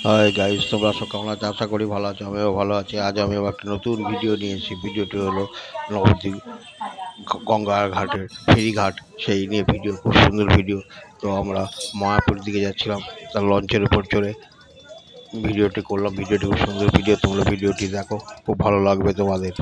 Hi guys, তোমরা সব কেমন আছো? আশা করি ভালো আছো। আমিও ভালো আছি। আজ আমি আবার একটা নতুন ভিডিও নিয়ে এসেছি। ভিডিওটি হলো নবদ্বীপ গঙ্গার ঘাটের ফেরিঘাট, সেই নিয়ে ভিডিও, খুব সুন্দর ভিডিও। তো আমরা মায়াপুর দিকে যাচ্ছিলাম, তার লঞ্চের উপর চড়ে ভিডিওটি করলাম। ভিডিওটি খুব সুন্দর ভিডিও, তোমরা ভিডিওটি দেখো, খুব ভালো লাগবে তোমাদের।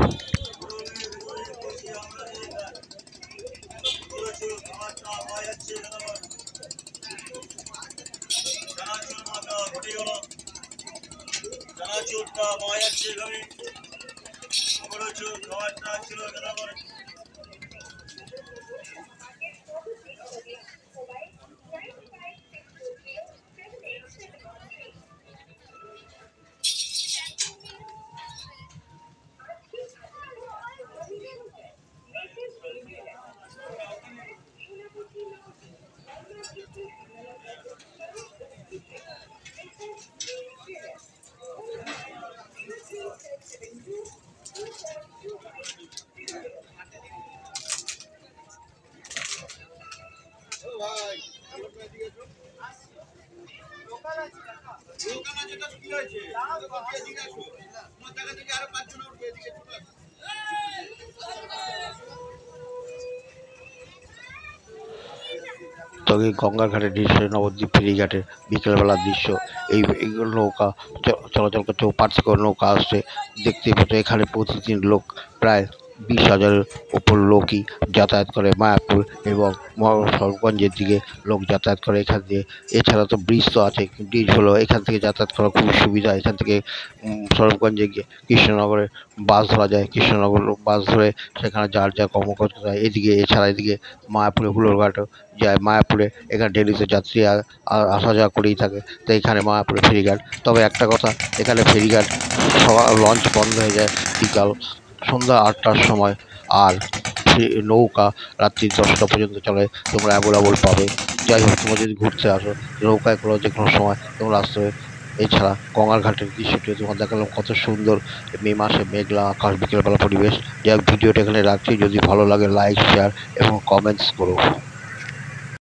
তবে গঙ্গার ঘাটের দৃশ্য, নবদ্বীপ ফেরিঘাটের বিকেলবেলার দৃশ্য। এই নৌকা চলাচল করছে, ওপার থেকে নৌকা আসছে, দেখতে পাচ্ছ। এখানে প্রতিদিন লোক প্রায় 20,000-এর ওপর লোকই যাতায়াত করে মায়াপুর এবং সরগঞ্জের দিকে লোক যাতায়াত করে এখান দিয়ে। এছাড়া তো ব্রিজ তো আছে, ব্রিজ হলো এখান থেকে যাতায়াত করা খুব সুবিধা। এখান থেকে সরগঞ্জে গিয়ে কৃষ্ণনগরে বাস ধরা যায়, কৃষ্ণনগর বাস ধরে সেখানে যার যা কর্মকর্তা যায় এদিকে। এছাড়া এদিকে মায়াপুরে হুলোরঘাটও যায়। মায়াপুরে এখানে ডেলিতে যাত্রী আসা যাওয়া করেই থাকে। তো এখানে মায়াপুরে ফেরিঘাট। তবে একটা কথা, এখানে ফেরিঘাট লঞ্চ বন্ধ হয়ে যায় বিকাল সন্ধ্যা 8টার সময়। আর নৌকা রাত্রি 10টা পর্যন্ত চলে, তোমরা অ্যাভেলেবল পাবে। যাই হোক, তোমরা যদি ঘুরতে আসো নৌকায় করে যে কোনো সময় তোমরা আসতে হবে। এছাড়া গঙ্গার ঘাটের দৃশ্যটি তোমার দেখালাম, কত সুন্দর মে মাসে মেঘলা আকাশ, বিকেলবেলা পরিবেশ। যাই হোক, ভিডিওটা এখানে রাখছি। যদি ভালো লাগে লাইক, শেয়ার এবং কমেন্টস করো।